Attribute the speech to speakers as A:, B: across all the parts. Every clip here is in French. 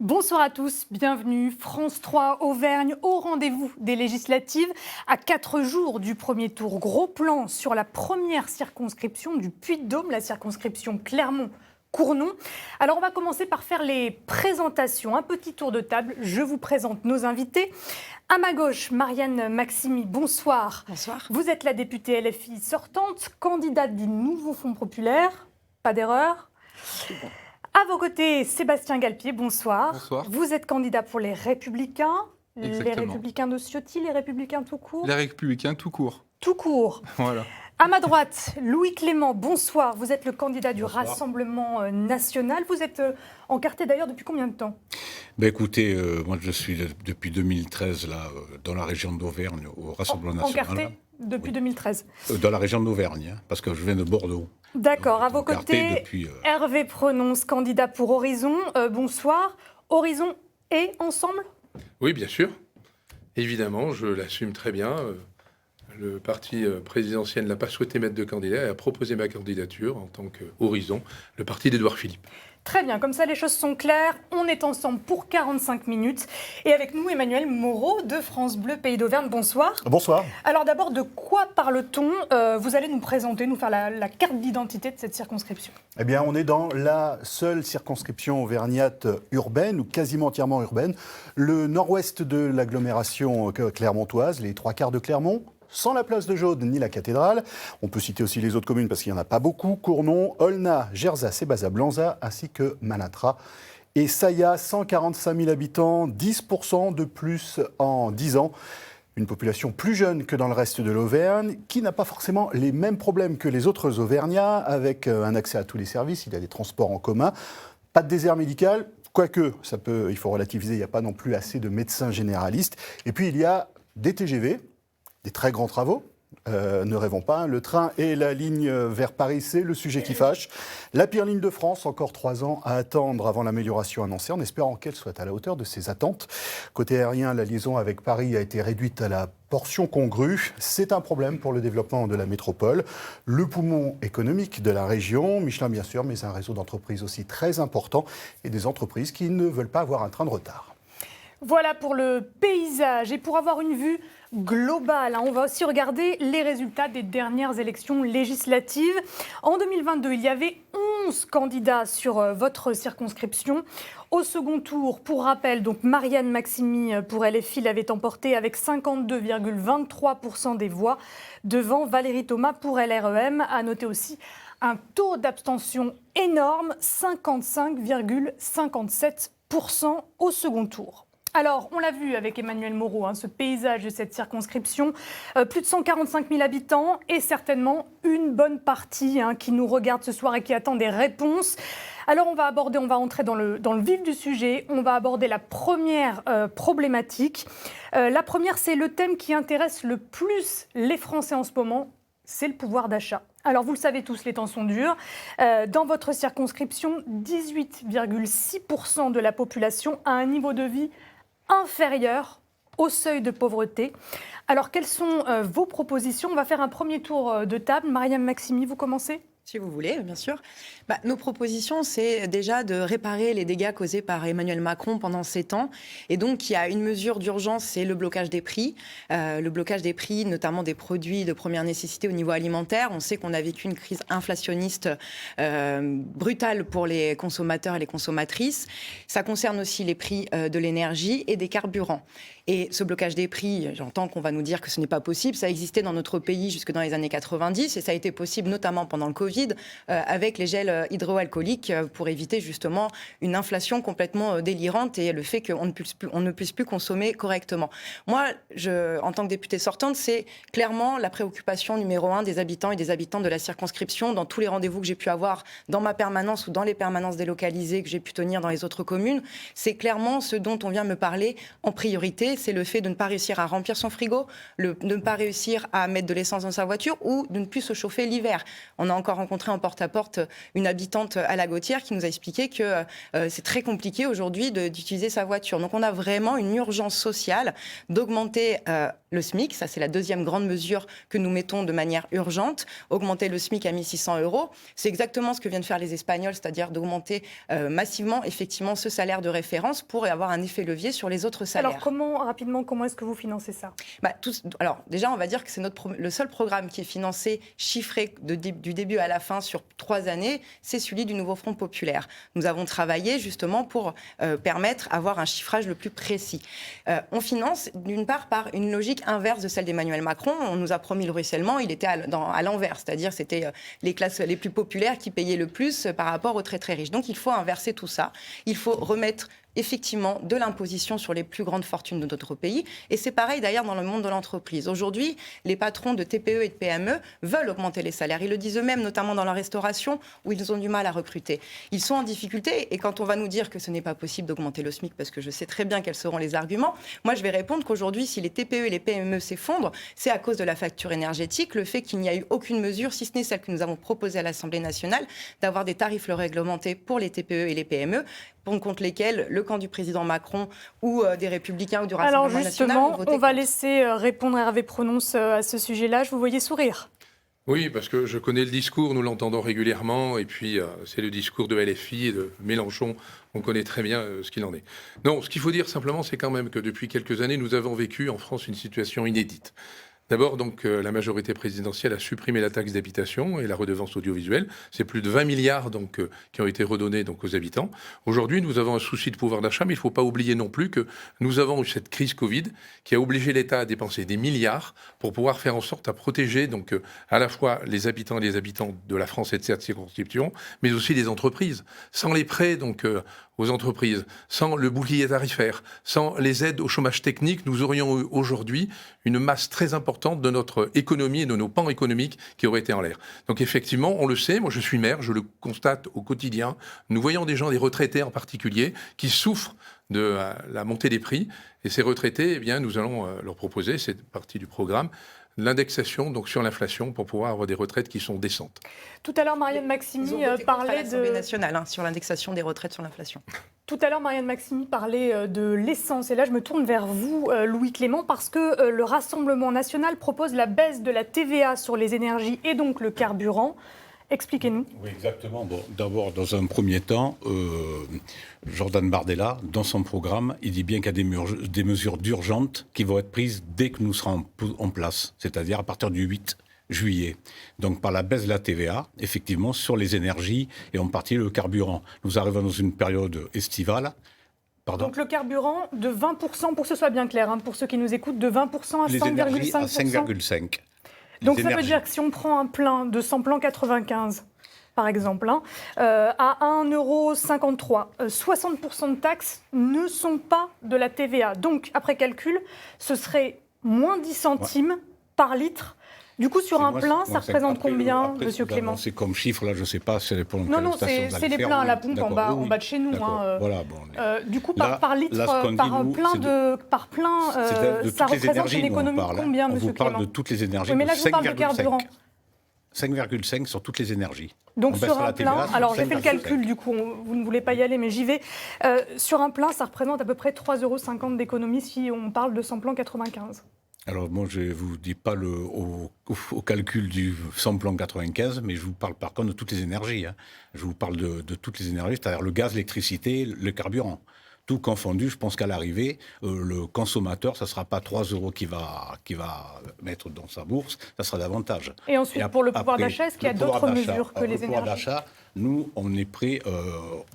A: Bonsoir à tous, bienvenue. France 3 Auvergne au rendez-vous des législatives. À 4 jours du premier tour, gros plan sur la première circonscription du Puy-de-Dôme, la circonscription Clermont-Cournon. Alors on va commencer par faire les présentations. Un petit tour de table, je vous présente nos invités. À ma gauche, Marianne Maximi, bonsoir.
B: Bonsoir.
A: Vous êtes la députée LFI sortante, candidate du nouveau Front populaire. Pas d'erreur.
B: C'est bon.
A: À vos côtés, Sébastien Galpier, bonsoir.
C: Bonsoir.
A: Vous êtes candidat pour les Républicains.
C: Exactement.
A: Les Républicains de Ciotti, les Républicains tout court.
C: Les Républicains tout court.
A: Tout court.
C: Voilà.
A: À ma droite, Louis Clément, bonsoir. Vous êtes le candidat du Rassemblement national. Vous êtes encarté d'ailleurs depuis combien de temps ?
D: Écoutez, moi je suis depuis 2013 là, dans la région d'Auvergne, au Rassemblement national.
A: Encarté depuis
D: Oui.
A: 2013.
D: Dans la région d'Auvergne, hein, parce que je viens de Bordeaux.
A: D'accord, à vos
D: Encarté
A: côtés,
D: depuis,
A: Hervé Prononce, candidat pour Horizon. Bonsoir. Horizon et Ensemble ?
E: Oui, bien sûr. Évidemment, je l'assume très bien. Le parti présidentiel n'a pas souhaité mettre de candidat et a proposé ma candidature en tant qu'Horizon, le parti d'Édouard Philippe.
A: Très bien, comme ça les choses sont claires. On est ensemble pour 45 minutes. Et avec nous, Emmanuel Moreau de France Bleu Pays d'Auvergne. Bonsoir.
F: Bonsoir.
A: Alors d'abord, de quoi parle-t-on ? Vous allez nous présenter, nous faire la carte d'identité de cette circonscription.
F: Eh bien, on est dans la seule circonscription auvergnate urbaine, ou quasiment entièrement urbaine, le nord-ouest de l'agglomération clermontoise, les trois quarts de Clermont, sans la place de Jaude ni la cathédrale. On peut citer aussi les autres communes parce qu'il n'y en a pas beaucoup, Cournon, Olna, Gerzat, Sébaza-Blanza, ainsi que Manatra. Et Saya, 145 000 habitants, 10% de plus en 10 ans. Une population plus jeune que dans le reste de l'Auvergne, qui n'a pas forcément les mêmes problèmes que les autres Auvergnats, avec un accès à tous les services, il y a des transports en commun, pas de désert médical, quoique, il faut relativiser, il n'y a pas non plus assez de médecins généralistes. Et puis il y a des TGV, des très grands travaux. Ne rêvons pas, le train et la ligne vers Paris, c'est le sujet qui fâche. La pire ligne de France, encore 3 ans à attendre avant l'amélioration annoncée, en espérant qu'elle soit à la hauteur de ses attentes. Côté aérien, la liaison avec Paris a été réduite à la portion congrue. C'est un problème pour le développement de la métropole. Le poumon économique de la région, Michelin bien sûr, mais un réseau d'entreprises aussi très important et des entreprises qui ne veulent pas avoir un train de retard.
A: Voilà pour le paysage. Et pour avoir une vue globale, on va aussi regarder les résultats des dernières élections législatives. En 2022, il y avait 11 candidats sur votre circonscription. Au second tour, pour rappel, donc Marianne Maximi pour LFI l'avait emporté avec 52,23% des voix devant Valérie Thomas pour LREM. À noter aussi un taux d'abstention énorme, 55,57% au second tour. Alors, on l'a vu avec Emmanuel Moreau, ce paysage de cette circonscription, plus de 145 000 habitants et certainement une bonne partie qui nous regarde ce soir et qui attend des réponses. Alors, on va entrer dans le vif du sujet, on va aborder la première problématique. La première, c'est le thème qui intéresse le plus les Français en ce moment, c'est le pouvoir d'achat. Alors, vous le savez tous, les temps sont durs. Dans votre circonscription, 18,6% de la population a un niveau de vie inférieur au seuil de pauvreté. Alors, quelles sont vos propositions ? On va faire un premier tour de table. Marianne Maximi, vous commencez ?
B: Si vous voulez, bien sûr. Nos propositions, c'est déjà de réparer les dégâts causés par Emmanuel Macron pendant 7 ans. Et donc, il y a une mesure d'urgence, c'est le blocage des prix. Le blocage des prix, notamment des produits de première nécessité au niveau alimentaire. On sait qu'on a vécu une crise inflationniste brutale pour les consommateurs et les consommatrices. Ça concerne aussi les prix de l'énergie et des carburants. Et ce blocage des prix, j'entends qu'on va nous dire que ce n'est pas possible. Ça existait dans notre pays jusque dans les années 90 et ça a été possible notamment pendant le Covid avec les gels hydroalcooliques pour éviter justement une inflation complètement délirante et le fait qu'on ne puisse plus consommer correctement. Moi, en tant que députée sortante, c'est clairement la préoccupation numéro 1 des habitants et des habitantes de la circonscription dans tous les rendez-vous que j'ai pu avoir dans ma permanence ou dans les permanences délocalisées que j'ai pu tenir dans les autres communes. C'est clairement ce dont on vient me parler en priorité. C'est le fait de ne pas réussir à remplir son frigo, de ne pas réussir à mettre de l'essence dans sa voiture ou de ne plus se chauffer l'hiver. On a encore rencontré en porte-à-porte une habitante à La Gautière qui nous a expliqué que c'est très compliqué aujourd'hui d'utiliser sa voiture. Donc on a vraiment une urgence sociale d'augmenter le SMIC. Ça, c'est la deuxième grande mesure que nous mettons de manière urgente. Augmenter le SMIC à 1 600 €. C'est exactement ce que viennent faire les Espagnols, c'est-à-dire d'augmenter massivement, effectivement, ce salaire de référence pour avoir un effet levier sur les autres salaires.
A: Alors, rapidement, comment est-ce que vous financez ça ?
B: Alors, déjà, on va dire que c'est le seul programme qui est financé, chiffré du début à la fin sur 3 années, c'est celui du nouveau Front populaire. Nous avons travaillé justement pour permettre d'avoir un chiffrage le plus précis. On finance, d'une part, par une logique inverse de celle d'Emmanuel Macron. On nous a promis le ruissellement, il était à l'envers, c'est-à-dire c'était les classes les plus populaires qui payaient le plus par rapport aux très très riches. Donc il faut inverser tout ça. Il faut remettre effectivement de l'imposition sur les plus grandes fortunes de notre pays. Et c'est pareil d'ailleurs dans le monde de l'entreprise. Aujourd'hui, les patrons de TPE et de PME veulent augmenter les salaires. Ils le disent eux-mêmes, notamment dans la restauration, où ils ont du mal à recruter. Ils sont en difficulté et quand on va nous dire que ce n'est pas possible d'augmenter le SMIC, parce que je sais très bien quels seront les arguments, moi je vais répondre qu'aujourd'hui, si les TPE et les PME s'effondrent, c'est à cause de la facture énergétique, le fait qu'il n'y a eu aucune mesure, si ce n'est celle que nous avons proposée à l'Assemblée nationale, d'avoir des tarifs réglementés pour les TPE et les PME, contre lesquels le camp du président Macron ou des Républicains ou du Rassemblement national ont voté.
A: Alors justement, on va laisser répondre Hervé Prononce à ce sujet-là. Je vous voyais sourire.
E: Oui, parce que je connais le discours, nous l'entendons régulièrement, et puis c'est le discours de LFI et de Mélenchon, on connaît très bien ce qu'il en est. Non, ce qu'il faut dire simplement, c'est quand même que depuis quelques années, nous avons vécu en France une situation inédite. D'abord, donc, la majorité présidentielle a supprimé la taxe d'habitation et la redevance audiovisuelle. C'est plus de 20 milliards donc, qui ont été redonnés donc, aux habitants. Aujourd'hui, nous avons un souci de pouvoir d'achat, mais il ne faut pas oublier non plus que nous avons eu cette crise Covid qui a obligé l'État à dépenser des milliards pour pouvoir faire en sorte à protéger donc, à la fois les habitants et les habitants de la France et de cette circonscription, mais aussi les entreprises. Sans les prêts donc, aux entreprises, sans le bouclier tarifaire, sans les aides au chômage technique, nous aurions eu aujourd'hui une masse très importante de notre économie et de nos pans économiques qui auraient été en l'air. Donc effectivement, on le sait, moi je suis maire, je le constate au quotidien, nous voyons des gens, des retraités en particulier, qui souffrent de la montée des prix. Et ces retraités, eh bien, nous allons leur proposer, c'est partie du programme, l'indexation donc sur l'inflation pour pouvoir avoir des retraites qui sont décentes.
A: Tout à l'heure, Marianne Maximy parlait
B: de l'Assemblée nationale sur l'indexation des retraites sur l'inflation.
A: Tout à l'heure, Marianne Maximy parlait de l'essence. Et là, je me tourne vers vous, Louis Clément, parce que le Rassemblement national propose la baisse de la TVA sur les énergies et donc le carburant. Expliquez-nous.
D: Oui, exactement. Bon, d'abord, dans un premier temps, Jordan Bardella, dans son programme, il dit bien qu'il y a des mesures d'urgence qui vont être prises dès que nous serons en place, c'est-à-dire à partir du 8 juillet. Donc par la baisse de la TVA, effectivement, sur les énergies et en partie le carburant. Nous arrivons dans une période estivale. Pardon.
A: Donc le carburant de 20%, pour que ce soit bien clair, pour ceux qui nous écoutent, de 20% à 5,5%.
D: À 5,5%.
A: Donc ça veut dire que si on prend un plein de samplon 95, par exemple, à 1,53 €, 60% de taxes ne sont pas de la TVA. Donc, après calcul, ce serait moins 10 centimes par litre. Du coup, sur un plein, ça représente combien, Monsieur Clément ?
D: C'est comme chiffre, là, je ne sais pas, c'est les pompes.
A: Non, c'est les pleins à la pompe en bas de chez nous.
D: Voilà, bon,
A: du coup, par litre, par plein, ça représente une économie de combien, Monsieur Clément ?
D: On vous parle de toutes les énergies,
A: oui, mais là, je vous parle de carburant.
D: 5,5 sur toutes les énergies.
A: Donc sur un plein, alors j'ai fait le calcul, du coup, vous ne voulez pas y aller, mais j'y vais. Sur un plein, ça représente à peu près 3,50 € d'économie si on parle de samplon 95.
D: Alors moi, je ne vous dis pas au calcul du samplon 95, mais je vous parle par contre de toutes les énergies. Je vous parle de toutes les énergies, c'est-à-dire le gaz, l'électricité, le carburant. Tout confondu, je pense qu'à l'arrivée, le consommateur, ça ne sera pas 3 € qui va mettre dans sa bourse, ça sera davantage.
A: Et ensuite, pour le pouvoir d'achat, est-ce qu'il y a d'autres mesures que les énergies ?
D: Le pouvoir d'achat, nous, on est prêt,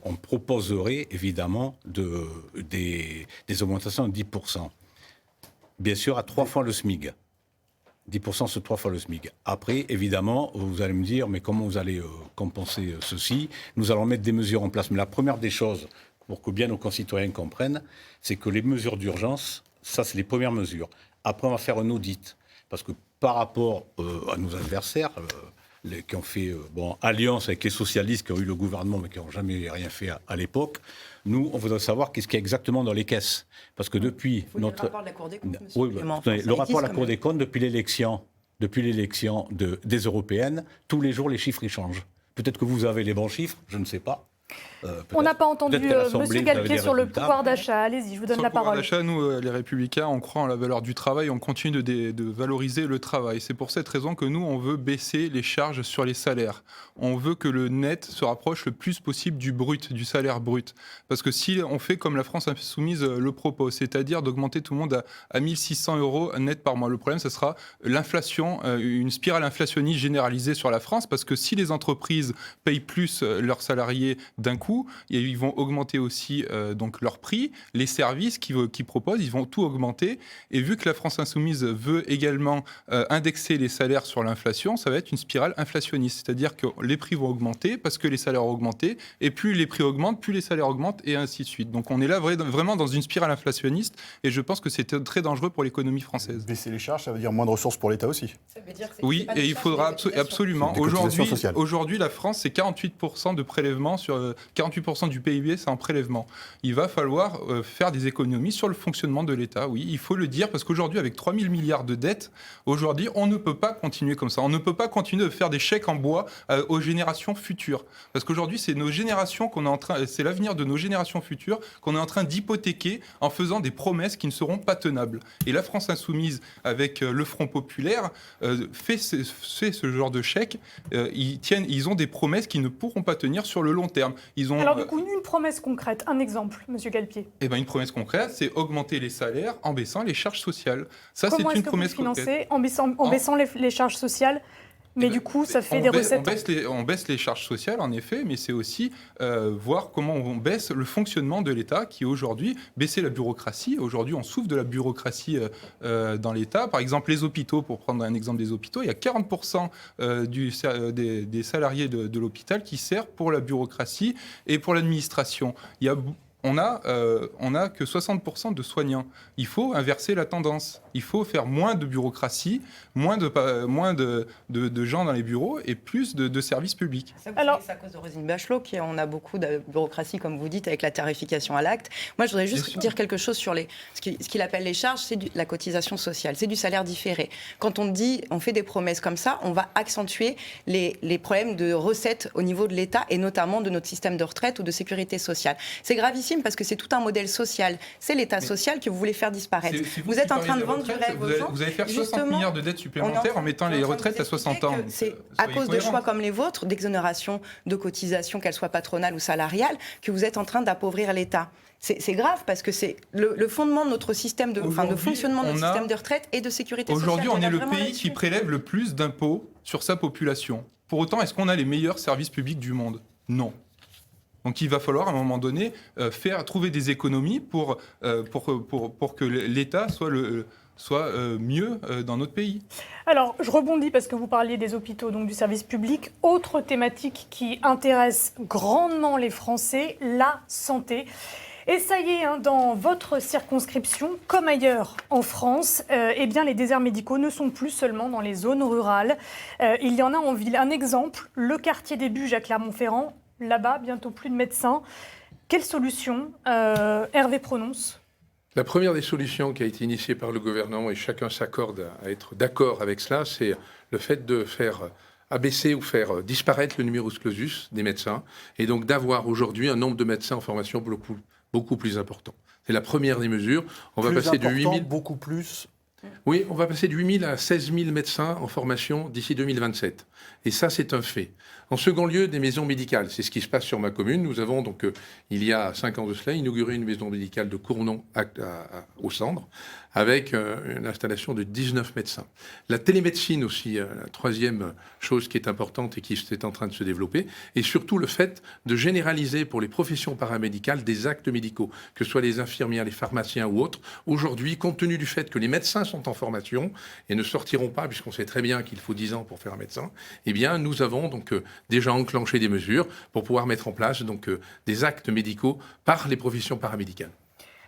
D: on proposerait évidemment des augmentations de 10%. Bien sûr, à 3 fois le SMIC. 10% sur 3 fois le SMIC. Après, évidemment, vous allez me dire, mais comment vous allez compenser ceci ? Nous allons mettre des mesures en place. Mais la première des choses, pour que bien nos concitoyens comprennent, c'est que les mesures d'urgence, ça, c'est les premières mesures. Après, on va faire un audit. Parce que par rapport à nos adversaires, qui ont fait alliance avec les socialistes qui ont eu le gouvernement, mais qui n'ont jamais rien fait à l'époque, nous, on voudrait savoir qu'est-ce qu'il y a exactement dans les caisses. Parce que depuis
B: notre... Le rapport de la Cour des comptes, monsieur
D: le rapport de la Cour des comptes, depuis l'élection depuis l'élection des européennes, tous les jours les chiffres ils changent. Peut-être que vous avez les bons chiffres, je ne sais pas.
A: On n'a pas entendu M. Galpier sur le pouvoir d'achat. Allez-y, je vous donne la parole.
C: Sur le pouvoir d'achat, nous, les Républicains, on croit en la valeur du travail, on continue de valoriser le travail. C'est pour cette raison que nous, on veut baisser les charges sur les salaires. On veut que le net se rapproche le plus possible du brut, du salaire brut. Parce que si on fait comme la France insoumise le propose, c'est-à-dire d'augmenter tout le monde à 1 600 € net par mois, le problème, ce sera l'inflation, une spirale inflationniste généralisée sur la France, parce que si les entreprises payent plus leurs salariés d'un coup, et ils vont augmenter aussi donc leurs prix, les services qu'ils proposent, ils vont tout augmenter. Et vu que la France insoumise veut également indexer les salaires sur l'inflation, ça va être une spirale inflationniste. C'est-à-dire que les prix vont augmenter parce que les salaires ont augmenté, et plus les prix augmentent, plus les salaires augmentent, et ainsi de suite. Donc on est là vraiment dans une spirale inflationniste, et je pense que c'est très dangereux pour l'économie française.
F: Baisser les charges, ça veut dire moins de ressources pour l'État aussi.
B: Ça veut dire que
C: Oui, et il faudra absolument. Aujourd'hui, la France, c'est 48% de prélèvement sur 48% du PIB, c'est en prélèvement. Il va falloir faire des économies sur le fonctionnement de l'État, oui, il faut le dire, parce qu'aujourd'hui, avec 3 000 milliards de dettes, aujourd'hui, on ne peut pas continuer comme ça. On ne peut pas continuer de faire des chèques en bois aux générations futures. Parce qu'aujourd'hui, c'est c'est l'avenir de nos générations futures qu'on est en train d'hypothéquer en faisant des promesses qui ne seront pas tenables. Et la France insoumise, avec le Front populaire, fait ce genre de chèques. Ils ont des promesses qui ne pourront pas tenir sur le long terme.
A: Alors du coup, une promesse concrète, un exemple, M. Galpier.
C: Une promesse concrète, c'est augmenter les salaires en baissant les charges sociales. Ça,
A: Comment
C: c'est une promesse
A: vous financez en baissant les charges sociales? Mais du coup, ça fait des recettes.
C: On baisse les charges sociales, en effet, mais c'est aussi voir comment on baisse le fonctionnement de l'État, qui aujourd'hui, baisser la bureaucratie. Aujourd'hui, on souffre de la bureaucratie dans l'État. Par exemple, les hôpitaux, pour prendre un exemple des hôpitaux, il y a 40% des salariés de l'hôpital qui servent pour la bureaucratie et pour l'administration. On a que 60% de soignants. Il faut inverser la tendance. Il faut faire moins de bureaucratie, moins de gens dans les bureaux et plus de services publics.
B: C'est à cause de Roselyne Bachelot qu'on a beaucoup de bureaucratie, comme vous dites, avec la tarification à l'acte. Moi, je voudrais juste dire quelque chose sur ce qu'il appelle les charges, c'est la cotisation sociale, c'est du salaire différé. Quand on fait des promesses comme ça, on va accentuer les problèmes de recettes au niveau de l'État et notamment de notre système de retraite ou de sécurité sociale. C'est gravissime parce que c'est tout un modèle social. C'est l'État social que vous voulez faire disparaître.
C: Vous
B: êtes en train de vendre du rêve aux gens.
C: Vous allez faire 60 milliards de dettes supplémentaires en mettant les retraites à 60 ans.
B: C'est à cause de choix comme les vôtres, d'exonération de cotisations, qu'elles soient patronales ou salariales, que vous êtes en train d'appauvrir l'État. C'est grave parce que c'est le fondement de notre système de fonctionnement de notre système de retraite et de sécurité sociale.
C: Aujourd'hui, on est le pays qui prélève le plus d'impôts sur sa population. Pour autant, est-ce qu'on a les meilleurs services publics du monde? Non. Donc il va falloir à un moment donné trouver des économies pour que l'État soit mieux dans notre pays.
A: Alors, je rebondis parce que vous parliez des hôpitaux, donc du service public. Autre thématique qui intéresse grandement les Français, la santé. Et ça y est, dans votre circonscription, comme ailleurs en France, les déserts médicaux ne sont plus seulement dans les zones rurales. Il y en a en ville. Un exemple, le quartier des Buges à Clermont-Ferrand. Là-bas, bientôt plus de médecins. Quelle solution Hervé prononce?
E: La première des solutions qui a été initiée par le gouvernement, et chacun s'accorde à être d'accord avec cela, c'est le fait de faire abaisser ou faire disparaître le numerus clausus des médecins, et donc d'avoir aujourd'hui un nombre de médecins en formation beaucoup plus important. C'est la première des mesures. On va passer de 8 000...
F: beaucoup plus.
E: Oui, on va passer de 8 000 à 16 000 médecins en formation d'ici 2027. Et ça, c'est un fait. En second lieu, des maisons médicales. C'est ce qui se passe sur ma commune. Nous avons donc, il y a 5 ans de cela, inauguré une maison médicale de Cournon au Cendres, avec une installation de 19 médecins. La télémédecine aussi, la troisième chose qui est importante et qui est en train de se développer, et surtout le fait de généraliser pour les professions paramédicales des actes médicaux, que ce soit les infirmières, les pharmaciens ou autres. Aujourd'hui, compte tenu du fait que les médecins sont en formation et ne sortiront pas, puisqu'on sait très bien qu'il faut 10 ans pour faire un médecin, eh bien, nous avons donc déjà enclenché des mesures pour pouvoir mettre en place donc des actes médicaux par les professions paramédicales.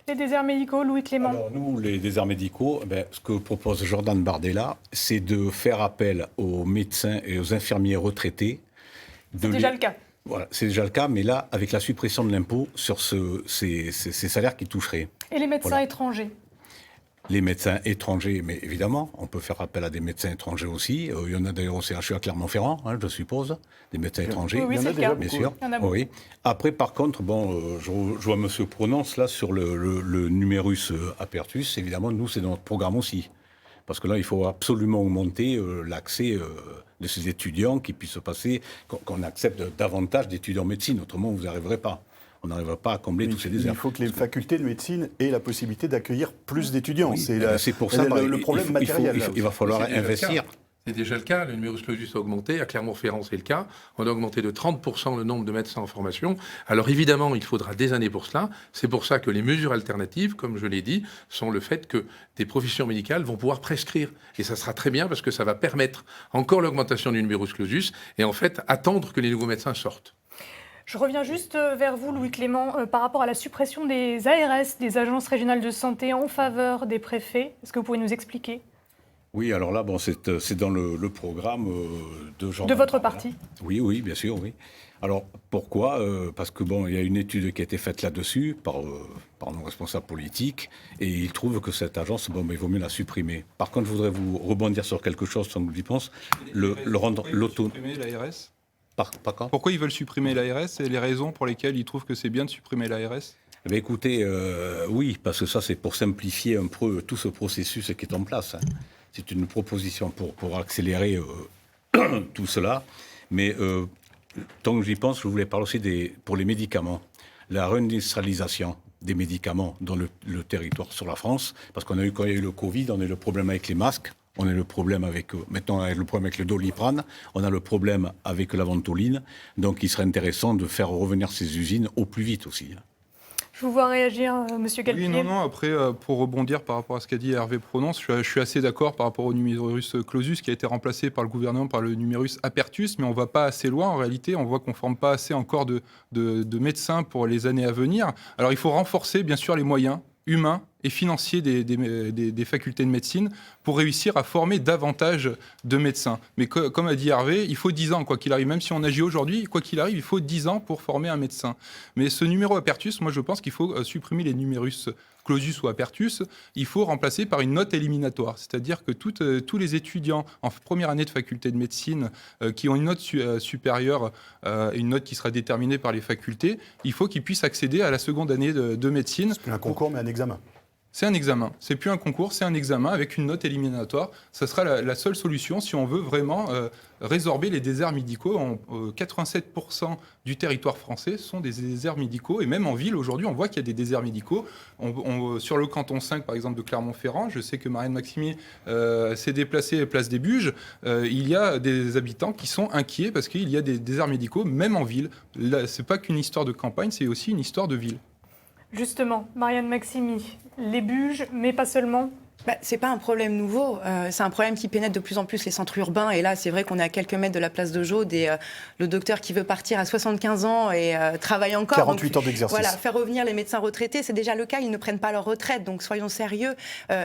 A: Les déserts médicaux, Louis Clément.
D: Alors nous, les déserts médicaux, ce que propose Jordan Bardella, c'est de faire appel aux médecins et aux infirmiers retraités.
A: C'est déjà le cas.
D: Voilà, c'est déjà le cas, mais là, avec la suppression de l'impôt sur ces salaires qui toucheraient.
A: Et les médecins étrangers?
D: Les médecins étrangers, mais évidemment, on peut faire appel à des médecins étrangers aussi. Il y en a d'ailleurs au CHU à Clermont-Ferrand, je suppose, des médecins étrangers.
A: Oui, c'est le cas.
D: Bien sûr.
A: Il y en a beaucoup.
D: Oui. Après, par contre, je vois monsieur prononce là sur le numérus apertus. Évidemment, nous, c'est dans notre programme aussi. Parce que là, il faut absolument augmenter l'accès de ces étudiants qui puissent passer, qu'on accepte davantage d'étudiants en médecine. Autrement, vous n'y arriverez pas. On n'arrivera pas à combler tous ces déserts.
F: Il faut que les facultés de médecine aient la possibilité d'accueillir plus d'étudiants.
D: Oui,
F: c'est
D: pour ça
F: le problème matériel.
D: Il va falloir investir.
E: C'est déjà le cas, le numerus clausus a augmenté, à Clermont-Ferrand c'est le cas, on a augmenté de 30% le nombre de médecins en formation. Alors évidemment, il faudra des années pour cela, c'est pour ça que les mesures alternatives, comme je l'ai dit, sont le fait que des professions médicales vont pouvoir prescrire. Et ça sera très bien parce que ça va permettre encore l'augmentation du numerus clausus et en fait attendre que les nouveaux médecins sortent.
A: Je reviens juste vers vous, Louis Clément, par rapport à la suppression des ARS, des agences régionales de santé, en faveur des préfets. Est-ce que vous pouvez nous expliquer ?
D: Oui, alors là, c'est dans le programme de Jean.
A: De votre parti ?
D: Oui, bien sûr, oui. Alors, pourquoi ? Parce que il y a une étude qui a été faite là-dessus par nos responsables politiques, et ils trouvent que cette agence, il vaut mieux la supprimer. Par contre, je voudrais vous rebondir sur quelque chose, sans que j'y pense, le rendre l'auto...
C: Supprimer l'ARS ?
D: Quand ?
C: Pourquoi ils veulent supprimer l'ARS et les raisons pour lesquelles ils trouvent que c'est bien de supprimer l'ARS ?
D: Écoutez, oui, parce que ça, c'est pour simplifier un peu tout ce processus qui est en place. C'est une proposition pour accélérer tout cela. Mais tant que j'y pense, je voulais parler aussi pour les médicaments. La réindustrialisation des médicaments dans le territoire sur la France. Parce quand il y a eu le Covid, on a eu le problème avec les masques. On a le problème maintenant le problème avec le Doliprane, on a le problème avec la ventoline. Donc il serait intéressant de faire revenir ces usines au plus vite aussi.
A: Je vous vois réagir, Monsieur Galpier.
C: Oui, non. Après, pour rebondir par rapport à ce qu'a dit Hervé Prononce, je suis assez d'accord par rapport au numerus clausus qui a été remplacé par le gouvernement par le numerus apertus, mais on ne va pas assez loin en réalité. On voit qu'on ne forme pas assez encore de médecins pour les années à venir. Alors il faut renforcer bien sûr les moyens humains et financiers des facultés de médecine pour réussir à former davantage de médecins. Mais comme a dit Hervé, il faut 10 ans, quoi qu'il arrive. Même si on agit aujourd'hui, quoi qu'il arrive, il faut 10 ans pour former un médecin. Mais ce numéro apertus, moi je pense qu'il faut supprimer les numérus clausus ou apertus. Il faut remplacer par une note éliminatoire. C'est-à-dire que tous les étudiants en première année de faculté de médecine qui ont une note supérieure, une note qui sera déterminée par les facultés, il faut qu'ils puissent accéder à la seconde année de médecine.
F: C'est plus un concours, mais un examen.
C: C'est un examen. C'est plus un concours, c'est un examen avec une note éliminatoire. Ça sera la seule solution si on veut vraiment résorber les déserts médicaux. 87% du territoire français sont des déserts médicaux. Et même en ville, aujourd'hui, on voit qu'il y a des déserts médicaux. Sur le canton 5, par exemple, de Clermont-Ferrand, je sais que Marianne Maximi s'est déplacée place des Buges. Il y a des habitants qui sont inquiets parce qu'il y a des déserts médicaux, même en ville. Là, c'est pas qu'une histoire de campagne, c'est aussi une histoire de ville.
A: Justement, Marianne Maximi, les Buges, mais pas seulement.
B: C'est pas un problème nouveau, c'est un problème qui pénètre de plus en plus les centres urbains. Et là, c'est vrai qu'on est à quelques mètres de la place de Jaude et le docteur qui veut partir à 75 ans et travaille encore.
F: 48 ans d'exercice.
B: Voilà, faire revenir les médecins retraités, c'est déjà le cas, ils ne prennent pas leur retraite, donc soyons sérieux.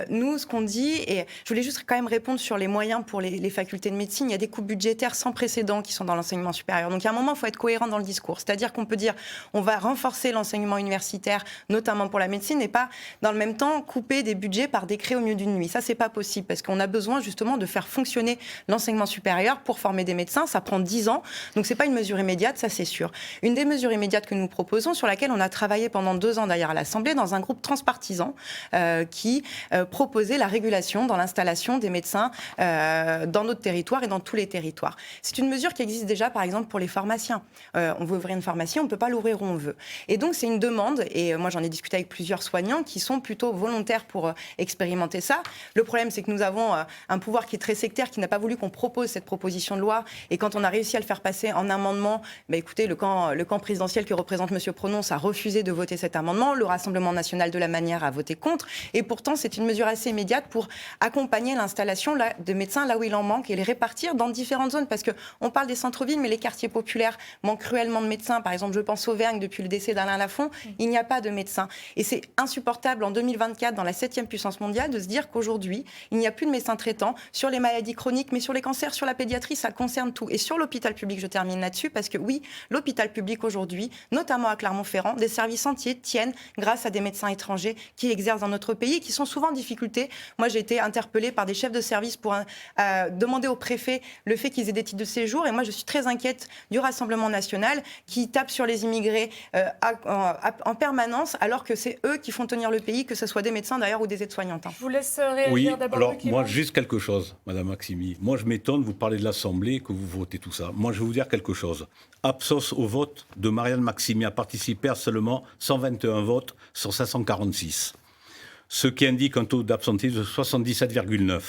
B: Nous, ce qu'on dit, et je voulais juste quand même répondre sur les moyens pour les facultés de médecine, il y a des coupes budgétaires sans précédent qui sont dans l'enseignement supérieur. Donc il y a un moment, il faut être cohérent dans le discours. C'est-à-dire qu'on peut dire, on va renforcer l'enseignement universitaire, notamment pour la médecine, et pas, dans le même temps, couper des budgets par décret au milieu d'une nuit. Ça, c'est pas possible parce qu'on a besoin justement de faire fonctionner l'enseignement supérieur pour former des médecins. Ça prend 10 ans, donc c'est pas une mesure immédiate, ça c'est sûr. Une des mesures immédiates que nous proposons, sur laquelle on a travaillé pendant 2 ans d'ailleurs à l'Assemblée, dans un groupe transpartisan qui proposait la régulation dans l'installation des médecins dans notre territoire et dans tous les territoires. C'est une mesure qui existe déjà, par exemple, pour les pharmaciens. On veut ouvrir une pharmacie, on ne peut pas l'ouvrir où on veut. Et donc, c'est une demande, et moi j'en ai discuté avec plusieurs soignants qui sont plutôt volontaires pour expérimenter ça. Le problème, c'est que nous avons un pouvoir qui est très sectaire, qui n'a pas voulu qu'on propose cette proposition de loi. Et quand on a réussi à le faire passer en amendement, écoutez, le camp présidentiel que représente M. Prononce a refusé de voter cet amendement. Le Rassemblement national de la manière a voté contre. Et pourtant, c'est une mesure assez immédiate pour accompagner l'installation de médecins là où il en manque et les répartir dans différentes zones. Parce qu'on parle des centres-villes, mais les quartiers populaires manquent cruellement de médecins. Par exemple, je pense au Auvergne, depuis le décès d'Alain Lafont, il n'y a pas de médecins. Et c'est insupportable en 2024, dans la 7e puissance mondiale, de se dire qu'aujourd'hui, il n'y a plus de médecins traitants sur les maladies chroniques, mais sur les cancers, sur la pédiatrie, ça concerne tout. Et sur l'hôpital public, je termine là-dessus, parce que oui, l'hôpital public aujourd'hui, notamment à Clermont-Ferrand, des services entiers tiennent grâce à des médecins étrangers qui exercent dans notre pays et qui sont souvent en difficulté. Moi, j'ai été interpellée par des chefs de service pour demander au préfet le fait qu'ils aient des titres de séjour. Et moi, je suis très inquiète du Rassemblement national qui tape sur les immigrés en permanence, alors que c'est eux qui font tenir le pays, que ce soit des médecins d'ailleurs ou des aides-soignantes.
A: Je vous laisse réagir
D: Oui,
A: d'abord.
D: alors
A: Luc Clément.
D: moi, juste quelque chose, Madame Maximi. Moi, je m'étonne, vous parlez de l'Assemblée, que vous votez tout ça. Moi, je vais vous dire quelque chose. Absos au vote de Marianne Maximi a participé à seulement 121 votes sur 546. Ce qui indique un taux d'absentisme de 77,9.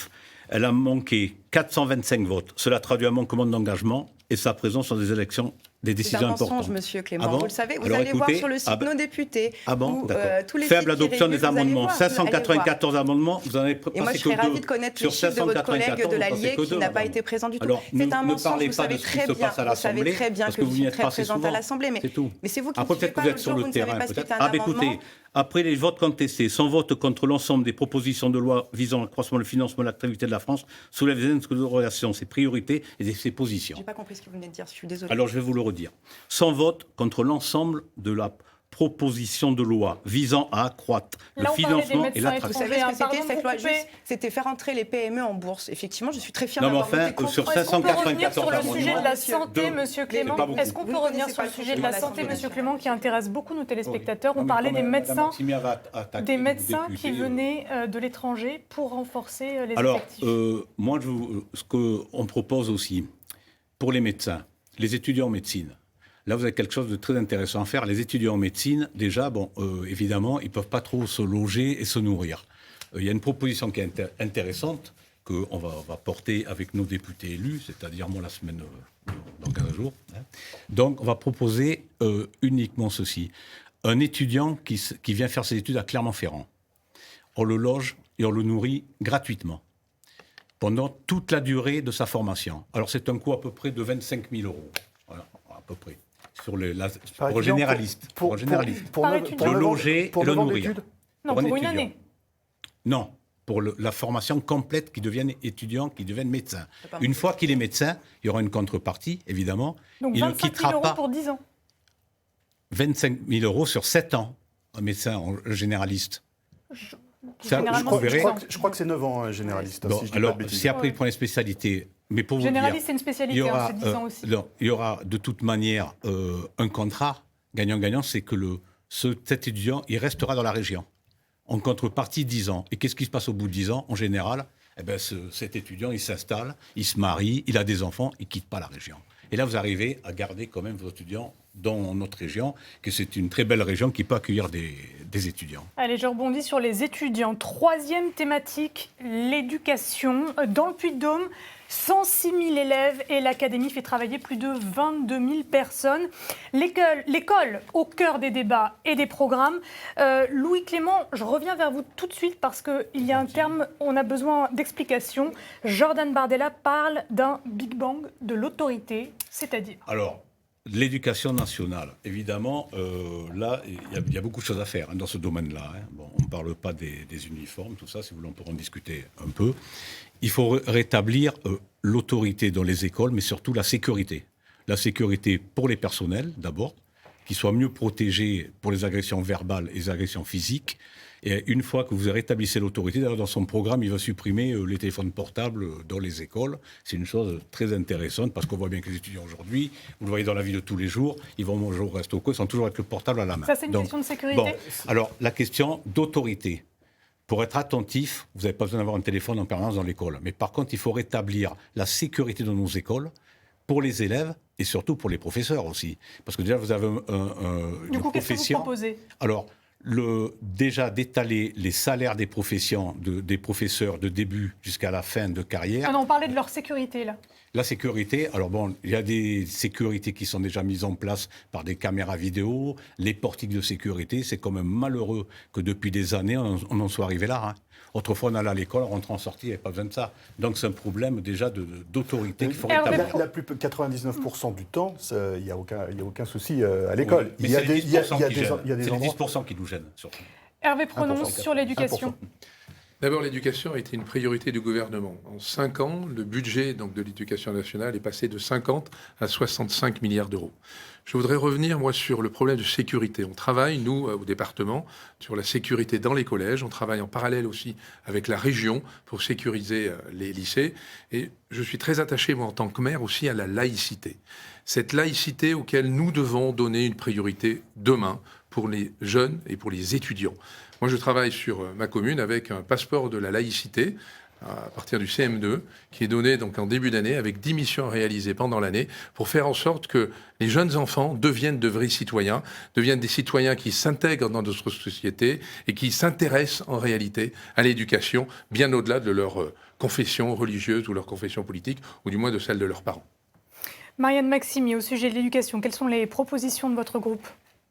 D: Elle a manqué 425 votes. Cela traduit un manquement d'engagement et sa présence sur des élections, des décisions importantes.
B: C'est un mensonge, monsieur Clément.
D: Ah bon?
B: Vous le savez, vous
D: Alors,
B: allez voir
D: écoutez,
B: sur le site nos députés.
D: Ah bon, d'accord.
B: Tous les
D: Faible
B: sites qui
D: adoption
B: régulent,
D: des
B: vous allez
D: amendements.
B: voir, vous allez voir.
D: 594 amendements, vous en avez
B: Et moi, je serais ravie de connaître les chiffres de votre collègue de l'Allier qui n'a pas été présent du tout.
D: Alors,
B: C'est un
D: ne
B: mensonge,
D: parlez
B: vous
D: pas de
B: savez
D: ce qui
B: très
D: se
B: bien,
D: passe à
B: vous savez
D: l'Assemblée,
B: très bien
D: parce
B: que
D: que vous
B: je
D: n'y
B: suis
D: êtes
B: très
D: pas assez
B: présente à
D: souvent.
B: l'Assemblée.
D: C'est tout.
B: Mais c'est vous qui ne
D: Après,
B: suivez
D: peut-être que
B: pas
D: vous êtes
B: l'autre
D: sur
B: jour,
D: le
B: vous ne savez
D: terrain,
B: pas ce qui
D: peut-être.
B: est un
D: Ah, écoutez,
B: amendement.
D: après les votes contestés, sans vote contre l'ensemble des propositions de loi visant l'accroissement, le financement de l'activité de la France, soulève des interrogations, ses priorités et ses positions.
B: Je n'ai pas compris ce que vous venez de dire, je suis désolée.
D: Alors, je vais vous le redire. Sans vote contre l'ensemble de la proposition de loi visant à accroître le
A: Là, on parlait des
D: financement et
A: médecins
B: Vous
D: l'attractivité.
B: savez ce que
A: Pardon
B: c'était
A: de
B: cette loi
A: vous couper.
B: juste C'était faire entrer les PME en bourse. Effectivement, je suis très fière
D: Non, mais
B: d'avoir
D: enfin,
B: voté contre.
D: sur
A: Est-ce qu'on peut revenir
D: 594
A: sur le sujet de la
D: amendements,
A: santé,
D: deux.
A: monsieur
D: C'est
A: Clément?
D: pas beaucoup.
A: Est-ce qu'on
B: Vous
A: peut
B: ne
A: revenir
B: connaissez
A: sur
B: pas
A: le
B: le
A: sujet de
B: sujet
A: la
B: de la
A: santé,
B: santé,
A: monsieur
B: bien
A: Clément, qui intéresse beaucoup nos téléspectateurs?
D: Oui.
A: On parlait des
D: Madame
A: médecins,
D: Maximi avait attaqué
A: des
D: le
A: médecins qui
D: député,
A: venaient de l'étranger pour renforcer les
D: Alors,
A: effectifs.
D: moi, ce qu'on propose aussi, pour les médecins, les étudiants en médecine, là, vous avez quelque chose de très intéressant à faire. Les étudiants en médecine, déjà, évidemment, ils ne peuvent pas trop se loger et se nourrir. Il y a une proposition qui est intéressante, qu'on va porter avec nos députés élus, c'est-à-dire moi la semaine, dans 15 jours. Hein. Donc, on va proposer uniquement ceci. Un étudiant qui vient faire ses études à Clermont-Ferrand, on le loge et on le nourrit gratuitement pendant toute la durée de sa formation. Alors, c'est un coût à peu près de 25 000 euros. Voilà, à peu près. Pour un généraliste. Pour un généraliste.
A: Par
F: neuf-
A: étudiant.
D: Le
F: neuf ans-
D: loger
F: pour
D: et le
F: 9 ans
D: nourrir.
F: d'études
A: Non,
D: un
A: pour une
D: étudiant.
A: année.
D: Non, pour la formation complète, qu'ils deviennent étudiants, qu'ils deviennent médecins.
B: pas
D: Une fois qu'il est médecin, il y aura une contrepartie, évidemment.
A: Donc
D: Il ne
A: 25 000
D: quittera
A: euros
D: pas
A: pour 10 ans.
D: 25 000 euros sur 7 ans, un médecin généraliste. Ça,
A: Généralement,
D: vous verrez.
F: Je crois que c'est 9 ans, un généraliste,
D: Bon,
F: si je dis
D: alors,
F: pas de bêtises.
D: si après il prend une spécialité, mais pour vous
A: Généraliste,
D: dire,
A: c'est une
D: il
A: spécialité,
D: y aura,
A: c'est 10 ans aussi.
D: non, il y aura de toute manière un contrat gagnant-gagnant, c'est que cet étudiant, il restera dans la région. En contrepartie, 10 ans. Et qu'est-ce qui se passe au bout de 10 ans? En général, cet étudiant, il s'installe, il se marie, il a des enfants, il ne quitte pas la région. Et là, vous arrivez à garder quand même vos étudiants dans notre région, que c'est une très belle région qui peut accueillir des étudiants.
A: Allez, je rebondis sur les étudiants. Troisième thématique, l'éducation. Dans le Puy-de-Dôme, 106 000 élèves et l'académie fait travailler plus de 22 000 personnes. L'école au cœur des débats et des programmes. Louis Clément, je reviens vers vous tout de suite parce qu'il y a un terme, on a besoin d'explications. Jordan Bardella parle d'un Big Bang de l'autorité, c'est-à-dire...
D: Alors, l'éducation nationale, évidemment, là, il y a beaucoup de choses à faire dans ce domaine-là. Hein. Bon, on ne parle pas des uniformes, tout ça, si vous voulez, on pourra en discuter un peu. Il faut rétablir l'autorité dans les écoles, mais surtout la sécurité. La sécurité pour les personnels, d'abord, qu'ils soient mieux protégés pour les agressions verbales et les agressions physiques. Et une fois que vous rétablissez l'autorité, d'ailleurs dans son programme, il va supprimer les téléphones portables dans les écoles. C'est une chose très intéressante parce qu'on voit bien que les étudiants aujourd'hui, vous le voyez dans la vie de tous les jours, ils vont manger au resto, ils sont toujours avec le portable à la main.
A: Ça, c'est une question de sécurité.
D: Bon, alors la question d'autorité. Pour être attentif, vous n'avez pas besoin d'avoir un téléphone en permanence dans l'école. Mais par contre, il faut rétablir la sécurité dans nos écoles pour les élèves et surtout pour les professeurs aussi. Parce que déjà, vous avez
A: Du
D: une
A: coup, qu'est-ce que vous
D: profession.
A: proposez ?
D: Alors, déjà d'étaler les salaires des des professeurs de début jusqu'à la fin de carrière.
A: Ah non, on parlait de leur sécurité, là.
D: La sécurité, alors bon, il y a des sécurités qui sont déjà mises en place par des caméras vidéo, les portiques de sécurité. C'est quand même malheureux que depuis des années, on en soit arrivé là. Hein. Autrefois, on allait à l'école, on rentrait en sortie, il n'y avait pas besoin de ça. Donc c'est un problème déjà d'autorité qu'il faut rétablir.
F: 99% du temps, il n'y a aucun souci à l'école.
D: Oui, mais
F: Il y a
D: c'est
F: des
D: les 10% qui gênent.
F: endroits...
D: C'est les 10% qui nous gênent, surtout.
A: Hervé Pronon, sur l'éducation.
E: D'abord, l'éducation a été une priorité du gouvernement. En 5 ans, le budget donc, de l'éducation nationale est passé de 50 à 65 milliards d'euros. Je voudrais revenir, moi, sur le problème de sécurité. On travaille, nous, au département, sur la sécurité dans les collèges. On travaille en parallèle aussi avec la région pour sécuriser les lycées. Et je suis très attaché, moi, en tant que maire, aussi à la laïcité. Cette laïcité auquel nous devons donner une priorité demain pour les jeunes et pour les étudiants. Moi, je travaille sur ma commune avec un passeport de la laïcité à partir du CM2, qui est donné donc en début d'année avec 10 missions réalisées pendant l'année pour faire en sorte que les jeunes enfants deviennent de vrais citoyens, deviennent des citoyens qui s'intègrent dans notre société et qui s'intéressent en réalité à l'éducation, bien au-delà de leur confession religieuse ou leur confession politique, ou du moins de celle de leurs parents.
A: Marianne Maximi, au sujet de l'éducation, quelles sont les propositions de votre groupe ?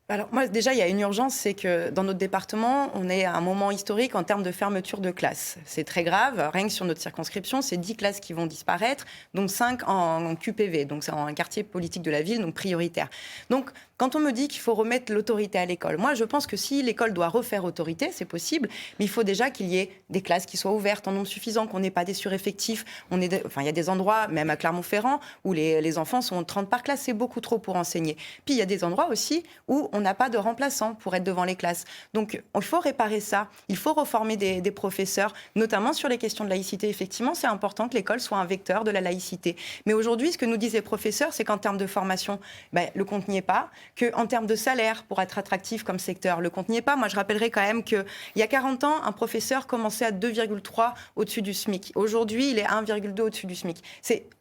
B: Alors moi, déjà, il y a une urgence, c'est que dans notre département, on est à un moment historique en termes de fermeture de classes. C'est très grave. Rien que sur notre circonscription, c'est 10 classes qui vont disparaître, dont 5 en QPV, donc c'est en quartier politique de la ville, donc prioritaire. Donc, quand on me dit qu'il faut remettre l'autorité à l'école, moi, je pense que si l'école doit refaire autorité, c'est possible, mais il faut déjà qu'il y ait des classes qui soient ouvertes en nombre suffisant, qu'on n'ait pas des sureffectifs. Il y a des endroits, même à Clermont-Ferrand, où les enfants sont 30 par classe, c'est beaucoup trop pour enseigner. Puis, il y a des endroits aussi où on n'a pas de remplaçants pour être devant les classes. Donc, il faut réparer ça. Il faut reformer des professeurs, notamment sur les questions de laïcité. Effectivement, c'est important que l'école soit un vecteur de la laïcité. Mais aujourd'hui, ce que nous disent les professeurs, c'est qu'en termes de formation, le compte n'y est pas, qu'en termes de salaire, pour être attractif comme secteur, le compte n'y est pas. Moi, je rappellerai quand même qu'il y a 40 ans, un professeur commençait à 2,3 au-dessus du SMIC. Aujourd'hui, il est à 1,2 au-dessus du SMIC.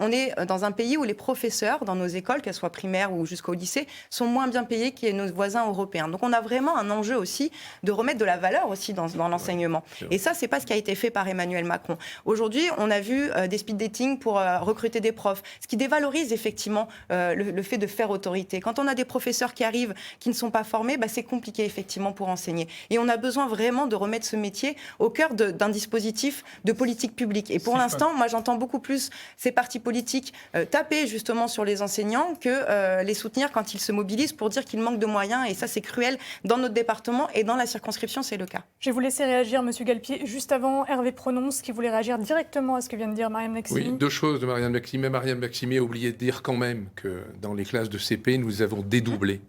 B: On est dans un pays où les professeurs, dans nos écoles, qu'elles soient primaires ou jusqu'au lycée, sont moins bien payés que nos voisins européens. Donc on a vraiment un enjeu aussi de remettre de la valeur aussi dans l'enseignement. Et ça, c'est pas ce qui a été fait par Emmanuel Macron. Aujourd'hui, on a vu des speed dating pour recruter des profs, ce qui dévalorise effectivement le fait de faire autorité. Quand on a des professeurs qui arrivent, qui ne sont pas formés, c'est compliqué effectivement pour enseigner. Et on a besoin vraiment de remettre ce métier au cœur d'un dispositif de politique publique. Et pour l'instant, moi j'entends beaucoup plus ces partis politiques taper justement sur les enseignants que les soutenir quand ils se mobilisent pour dire qu'il manque de moyens. Et ça, c'est cruel dans notre département et dans la circonscription, c'est le cas.
A: Je vais vous laisser réagir, Monsieur Galpier. Juste avant, Hervé Prononce, qui voulait réagir directement à ce que vient de dire Marianne Maximi.
E: Oui, deux choses de Marianne Maximi. Marianne Maximi a oublié de dire quand même que dans les classes de CP, nous avons dédoublé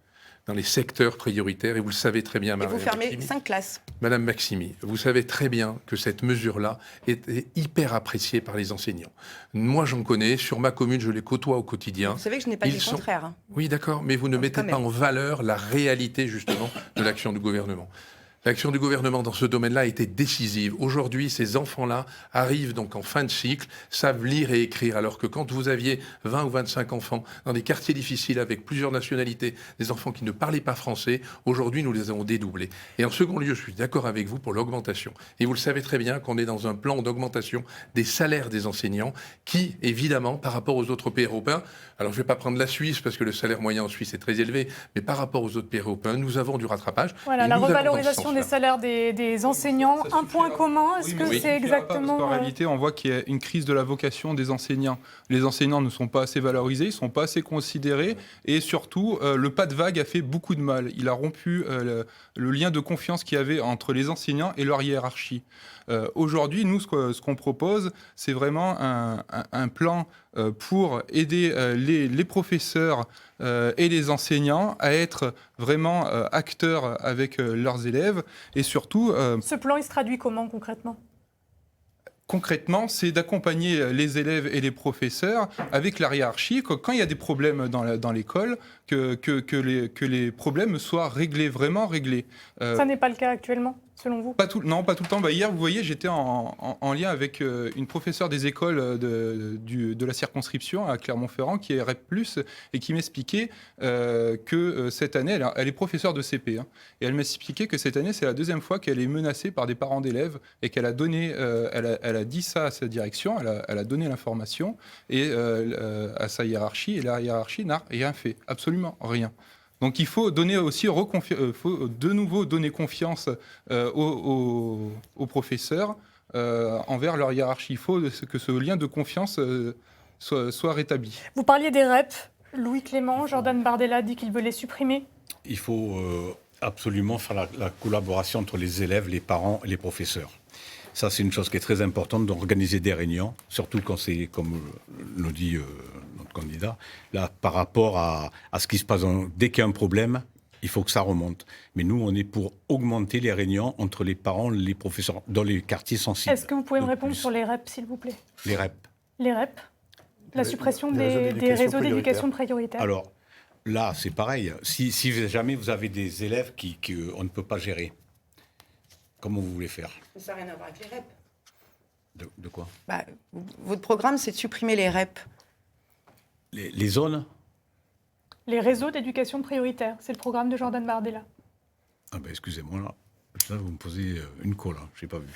E: dans les secteurs prioritaires, et vous le savez très bien, Marianne Maximi.
B: Et vous fermez 5 classes.
E: Madame Maximi, vous savez très bien que cette mesure-là est hyper appréciée par les enseignants. Moi, j'en connais. Sur ma commune, je les côtoie au quotidien.
B: Vous savez que je n'ai pas dit le contraire.
E: Oui, d'accord, mais vous ne mettez pas en valeur la réalité, justement, de l'action du gouvernement. L'action du gouvernement dans ce domaine-là a été décisive. Aujourd'hui, ces enfants-là arrivent donc en fin de cycle, savent lire et écrire, alors que quand vous aviez 20 ou 25 enfants dans des quartiers difficiles avec plusieurs nationalités, des enfants qui ne parlaient pas français, aujourd'hui, nous les avons dédoublés. Et en second lieu, je suis d'accord avec vous pour l'augmentation. Et vous le savez très bien qu'on est dans un plan d'augmentation des salaires des enseignants qui, évidemment, par rapport aux autres pays européens, alors je ne vais pas prendre la Suisse parce que le salaire moyen en Suisse est très élevé, mais par rapport aux autres pays européens, nous avons du rattrapage.
A: Voilà, la revalorisation des salaires des enseignants, un point commun, est-ce que c'est exactement...
C: En réalité, on voit qu'il y a une crise de la vocation des enseignants. Les enseignants ne sont pas assez valorisés, ils ne sont pas assez considérés, et surtout, le pas de vague a fait beaucoup de mal. Il a rompu le lien de confiance qu'il y avait entre les enseignants et leur hiérarchie. Aujourd'hui, nous, ce qu'on propose, c'est vraiment un plan pour aider les professeurs et les enseignants à être vraiment acteurs avec leurs élèves. Et surtout...
A: Ce plan, il se traduit comment concrètement ?
C: Concrètement, c'est d'accompagner les élèves et les professeurs avec la hiérarchie, que quand il y a des problèmes dans l'école, que les problèmes soient réglés, vraiment réglés.
A: Ça n'est pas le cas actuellement, selon vous ?
C: Non, pas tout le temps. Hier, vous voyez, j'étais en lien avec une professeure des écoles de la circonscription à Clermont-Ferrand, qui est REP+, et qui m'expliquait que cette année, elle est professeure de CP, et elle m'expliquait que cette année, c'est la deuxième fois qu'elle est menacée par des parents d'élèves, et qu'elle a donné, elle a dit ça à sa direction, elle a donné l'information et à sa hiérarchie, et la hiérarchie n'a rien fait, absolument rien. Donc il faut donner aussi, faut de nouveau donner confiance aux professeurs envers leur hiérarchie. Il faut que ce lien de confiance soit rétabli.
A: Vous parliez des REP. Louis Clément, Jordan Bardella dit qu'il veut les supprimer.
D: Il faut absolument faire la collaboration entre les élèves, les parents et les professeurs. Ça, c'est une chose qui est très importante, d'organiser des réunions, surtout quand c'est, comme nous dit notre candidat, là, par rapport à ce qui se passe. Dès qu'il y a un problème, il faut que ça remonte. Mais nous, on est pour augmenter les réunions entre les parents, les professeurs, dans les quartiers sensibles.
A: Est-ce que vous pouvez me répondre sur les REP, s'il vous plaît?
D: Les REP.
A: Les REP? La suppression
F: les
A: des réseaux
F: d'éducation
A: d'éducation prioritaire.
D: Alors, là, c'est pareil. Si jamais vous avez des élèves qu'on ne peut pas gérer, comment vous voulez faire?
B: Ça n'a rien à voir avec les REP.
D: De quoi?
B: Votre programme, c'est de supprimer les REP.
D: Les zones?
A: Les réseaux d'éducation prioritaire, c'est le programme de Jordan Bardella.
D: Ah ben, excusez-moi, là, vous me posez une colle, je n'ai pas vu.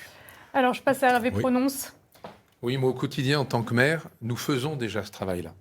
A: Alors, je passe à Hervé
D: Oui.
A: Prononce.
E: Oui, moi, au quotidien, en tant que maire, nous faisons déjà ce travail-là.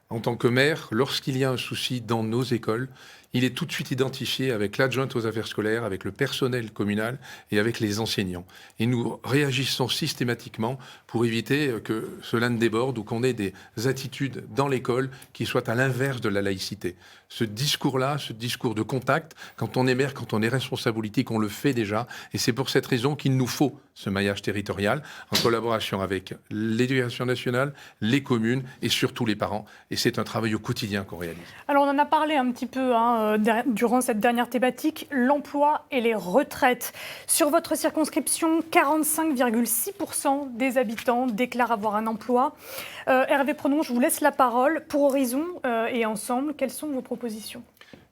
E: En tant que maire, lorsqu'il y a un souci dans nos écoles, il est tout de suite identifié avec l'adjointe aux affaires scolaires, avec le personnel communal et avec les enseignants. Et nous réagissons systématiquement pour éviter que cela ne déborde ou qu'on ait des attitudes dans l'école qui soient à l'inverse de la laïcité. Ce discours-là, ce discours de contact, quand on est maire, quand on est responsable politique, on le fait déjà. Et c'est pour cette raison qu'il nous faut ce maillage territorial en collaboration avec l'éducation nationale, les communes et surtout les parents. Et c'est un travail au quotidien qu'on réalise.
A: Alors, on en a parlé un petit peu durant cette dernière thématique, l'emploi et les retraites. Sur votre circonscription, 45,6% des habitants déclarent avoir un emploi. Hervé Prononce, je vous laisse la parole. Pour Horizon et Ensemble, quelles sont vos propositions ?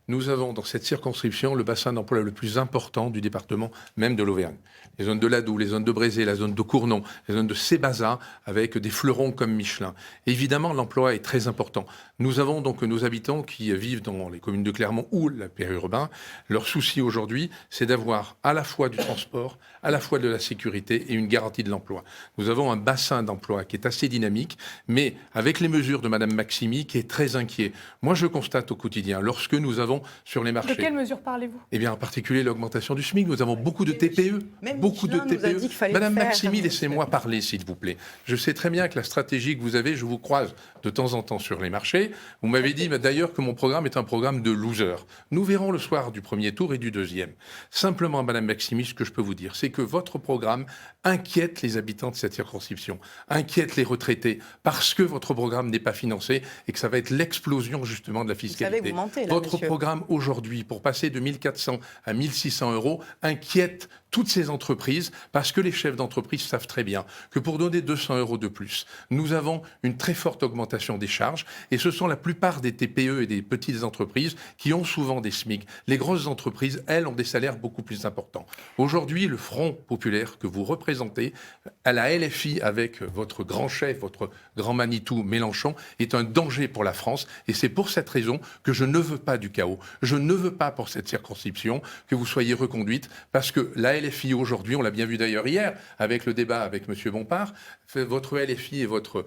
E: Nous avons dans cette circonscription le bassin d'emploi le plus important du département, même de l'Auvergne. Les zones de Ladoux, les zones de Brézé, la zone de Cournon, les zones de Sébaza, avec des fleurons comme Michelin. Évidemment, l'emploi est très important. Nous avons donc nos habitants qui vivent dans les communes de Clermont ou le périurbain. Leur souci aujourd'hui, c'est d'avoir à la fois du transport, à la fois de la sécurité et une garantie de l'emploi. Nous avons un bassin d'emploi qui est assez dynamique, mais avec les mesures de Mme Maximi, qui est très inquiet. Moi, je constate au quotidien, lorsque nous avons sur les marchés...
A: De quelles mesures parlez-vous ?
E: Eh bien, en particulier l'augmentation du SMIC. Nous avons beaucoup de TPE. Beaucoup de TPE. Madame Maximi, laissez-moi parler, s'il vous plaît. Je sais très bien que la stratégie que vous avez, je vous croise de temps en temps sur les marchés. Vous m'avez dit d'ailleurs que mon programme est un programme de loser. Nous verrons le soir du premier tour et du deuxième. Simplement, Madame Maximi, ce que je peux vous dire, c'est que votre programme inquiète les habitants de cette circonscription, inquiète les retraités, parce que votre programme n'est pas financé et que ça va être l'explosion justement de la fiscalité.
B: Vous savez que vous mentez, là,
E: Votre
B: monsieur.
E: programme aujourd'hui, pour passer de 1 400 à 1 600 euros, inquiète toutes ces entreprises, parce que les chefs d'entreprise savent très bien que pour donner 200 euros de plus, nous avons une très forte augmentation des charges, et ce sont la plupart des TPE et des petites entreprises qui ont souvent des SMIC. Les grosses entreprises, elles, ont des salaires beaucoup plus importants. Aujourd'hui, le Front populaire que vous représentez, à la LFI, avec votre grand chef, votre grand Manitou Mélenchon, est un danger pour la France, et c'est pour cette raison que je ne veux pas du chaos. Je ne veux pas pour cette circonscription que vous soyez reconduite, parce que la LFI aujourd'hui, on l'a bien vu d'ailleurs hier, avec le débat avec M. Bompard, votre LFI et votre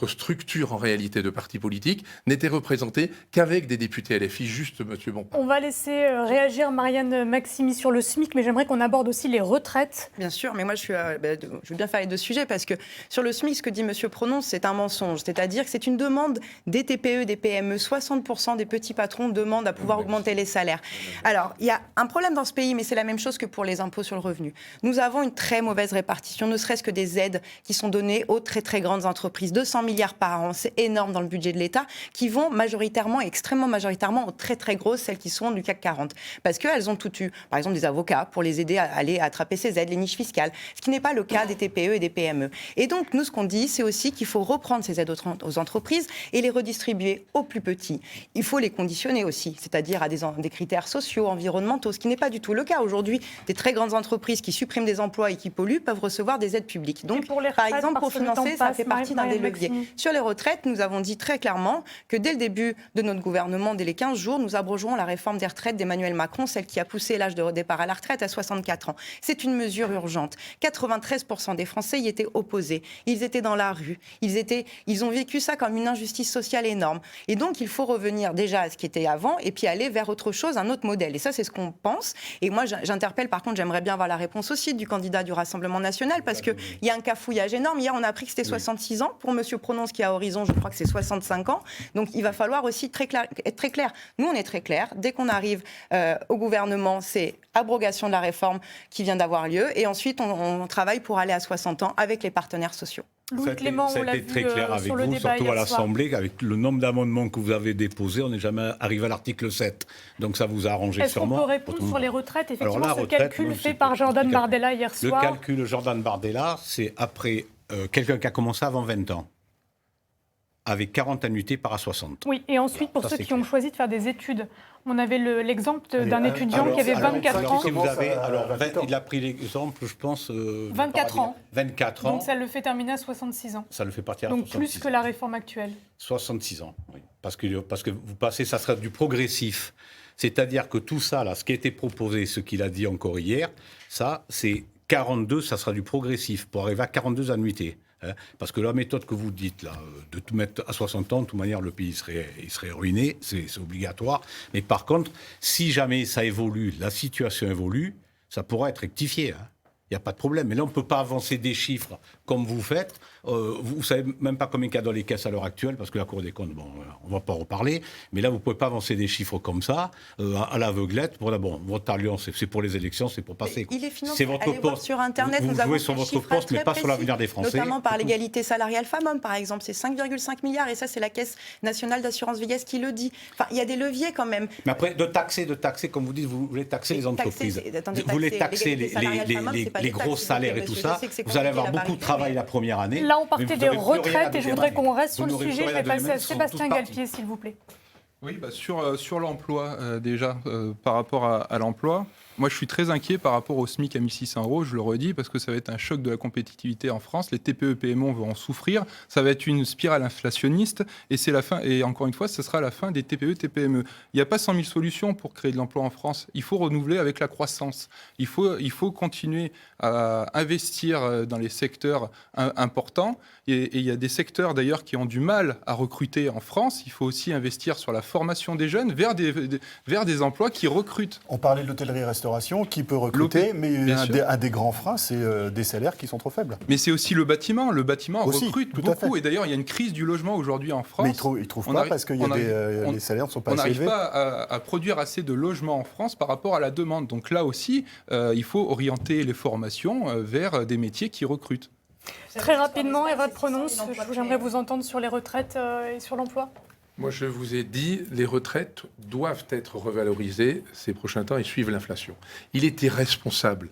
E: structure en réalité de parti politique n'était représentée qu'avec des députés LFI, juste M. Bompard.
A: On va laisser réagir Marianne Maximi sur le SMIC, mais j'aimerais qu'on aborde aussi les retraites.
B: Bien sûr, mais moi je veux bien faire les deux sujets, parce que sur le SMIC, ce que dit M. Prononce, c'est un mensonge. C'est-à-dire que c'est une demande des TPE, des PME. 60% des petits patrons demandent à pouvoir augmenter les salaires. Alors, il y a un problème dans ce pays, mais c'est la même chose que pour les impôts sur le revenu. Nous avons une très mauvaise répartition, ne serait-ce que des aides qui sont données aux très très grandes entreprises. 200 milliards par an, c'est énorme dans le budget de l'État, qui vont majoritairement, extrêmement majoritairement, aux très très grosses, celles qui sont du CAC 40. Parce qu'elles ont tout eu. Par exemple, des avocats pour les aider à aller attraper ces aides, les niches fiscales. Ce qui n'est pas le cas des TPE et des PME. Et donc, nous, ce qu'on dit, c'est aussi qu'il faut reprendre ces aides aux entreprises et les redistribuer aux plus petits. Il faut les conditionner aussi, c'est-à-dire à des critères sociaux, environnementaux, ce qui n'est pas du tout le cas. Aujourd'hui, des très grandes entreprises qui suppriment des emplois et qui polluent peuvent recevoir des aides publiques. Donc,
A: pour les
B: par
A: retraites,
B: exemple, pour
A: parce que le temps
B: financer, ça
A: passe,
B: fait partie d'un des
A: Marianne
B: leviers.
A: Maximi.
B: Sur les retraites, nous avons dit très clairement que dès le début de notre gouvernement, dès les 15 jours, nous abrogerons la réforme des retraites d'Emmanuel Macron, celle qui a poussé l'âge de départ à la retraite à 64 ans. C'est une mesure urgente. 93% des Français y étaient opposés. Ils étaient dans la rue. Ils ont vécu ça comme une injustice sociale énorme. Et donc, il faut revenir déjà à ce qui était avant et puis aller vers autre chose, un autre modèle. Et ça, c'est ce qu'on pense. Et moi, j'interpelle, par contre, j'aimerais bien avoir la réponse aussi du candidat du Rassemblement national, parce qu'il y a un cafouillage énorme. Hier, on a appris que c'était 66 ans pour M. Monsieur Prononce qui a horizon, je crois que c'est 65 ans. Donc il va falloir aussi être très clair. Nous, on est très clair. Dès qu'on arrive au gouvernement, c'est abrogation de la réforme qui vient d'avoir lieu. Et ensuite, on travaille pour aller à 60 ans avec les partenaires sociaux.
A: Louis Clément, on l'a vu
D: très clair avec
A: sur le
D: vous,
A: débat
D: surtout à
A: hier soir.
D: l'Assemblée, avec le nombre d'amendements que vous avez déposés, on n'est jamais arrivé à l'article 7. Donc ça vous a arrangé
A: Est-ce qu'on
D: sûrement.
A: peut répondre sur les retraites? Effectivement,
D: la
A: ce
D: retraite,
A: calcul
D: non,
A: fait
D: c'est
A: par
D: pas
A: Jordan
D: compliqué.
A: Bardella hier
D: Le
A: soir.
D: calcul de Jordan Bardella, c'est après quelqu'un qui a commencé avant 20 ans, avec 40 annuités par à 60.
A: Oui, et ensuite, pour
D: Ça,
A: ceux
D: c'est
A: qui ont
D: clair.
A: choisi de faire des études, on avait l'exemple d'un étudiant
F: alors,
A: qui avait
F: alors,
A: 24
F: alors,
A: ans.
D: Si vous avez, alors,
F: 24 ans.
D: il a pris l'exemple, je pense...
A: 24 ans.
D: 24 ans,
A: Donc ça le fait terminer à 66 ans.
D: ça le fait partir à
A: Donc
D: 66
A: plus que la réforme actuelle.
D: 66 ans, oui. Parce que vous passez, ça sera du progressif. C'est-à-dire que tout ça, là, ce qui a été proposé, ce qu'il a dit encore hier, ça, c'est 42, ça sera du progressif pour arriver à 42 annuités. Hein. Parce que la méthode que vous dites, là, de tout mettre à 60 ans, de toute manière, le pays serait ruiné, c'est obligatoire. Mais par contre, si jamais ça évolue, la situation évolue, ça pourra être rectifié. Hein. Il n'y a pas de problème. Mais là, on ne peut pas avancer des chiffres comme vous faites. Vous ne savez même pas combien il y a dans les caisses à l'heure actuelle, parce que la Cour des comptes, bon, on ne va pas en reparler. Mais là, vous ne pouvez pas avancer des chiffres comme ça, à l'aveuglette. Bon, votre alliance, c'est pour les élections, c'est pour passer.
B: Il est financé.
D: C'est votre
B: Allez voir
D: poste.
B: sur Internet,
D: vous
B: nous avons
D: jouez
B: des
D: sur votre
B: chiffres
D: poste, mais
B: très
D: pas sur
B: précis,
D: l'avenir des Français.
B: Notamment par l'égalité salariale femmes-hommes, par exemple. C'est 5,5 milliards, et ça, c'est la Caisse nationale d'assurance vieillesse qui le dit. Enfin, il y a des leviers quand même.
D: Mais après, de taxer, comme vous dites, vous voulez taxer les entreprises. Vous voulez taxer les gros salaires et tout ça. Vous allez avoir beaucoup de travail la première année.
A: Là, on partait
D: mais vous
A: des
D: aurez plus rien à
A: retraites et je
D: deuxième
A: voudrais
D: année.
A: qu'on reste sur
D: Vous
A: le
D: n'aurez
A: sujet.
D: plus
A: Je
D: rien
A: vais
D: à
A: passer
D: deuxième
A: à
D: année, ils seront
A: Sébastien
D: tous partis.
A: Galpier, s'il vous plaît.
C: Oui, sur l'emploi, déjà, par rapport à l'emploi, moi je suis très inquiet par rapport au SMIC à 1 600 €, je le redis, parce que ça va être un choc de la compétitivité en France. Les TPE-PME vont en souffrir, ça va être une spirale inflationniste, et c'est la fin, et encore une fois, ce sera la fin des TPE-TPME. Il n'y a pas 100 000 solutions pour créer de l'emploi en France, il faut renouveler avec la croissance. Il faut continuer à investir dans les secteurs importants, et il y a des secteurs d'ailleurs qui ont du mal à recruter en France. Il faut aussi investir sur la formation des jeunes vers des emplois qui recrutent.
F: On parlait de l'hôtellerie-restauration qui peut recruter, mais un des grands freins, c'est des salaires qui sont trop faibles.
C: Mais c'est aussi le bâtiment. Le bâtiment
F: Aussi,
C: recrute
F: tout à
C: beaucoup.
F: fait.
C: Et d'ailleurs, il y a une crise du logement aujourd'hui en France.
F: Mais ils ne trouvent pas parce que les salaires ne sont pas
C: on
F: assez
C: n'arrive
F: élevés.
C: pas à produire assez de logements en France par rapport à la demande. Donc là aussi, il faut orienter les formations vers des métiers qui recrutent.
A: Très rapidement, Eva de Prononce, j'aimerais vous entendre sur les retraites et sur l'emploi.
E: Moi, je vous ai dit, les retraites doivent être revalorisées ces prochains temps et suivre l'inflation. Il est irresponsable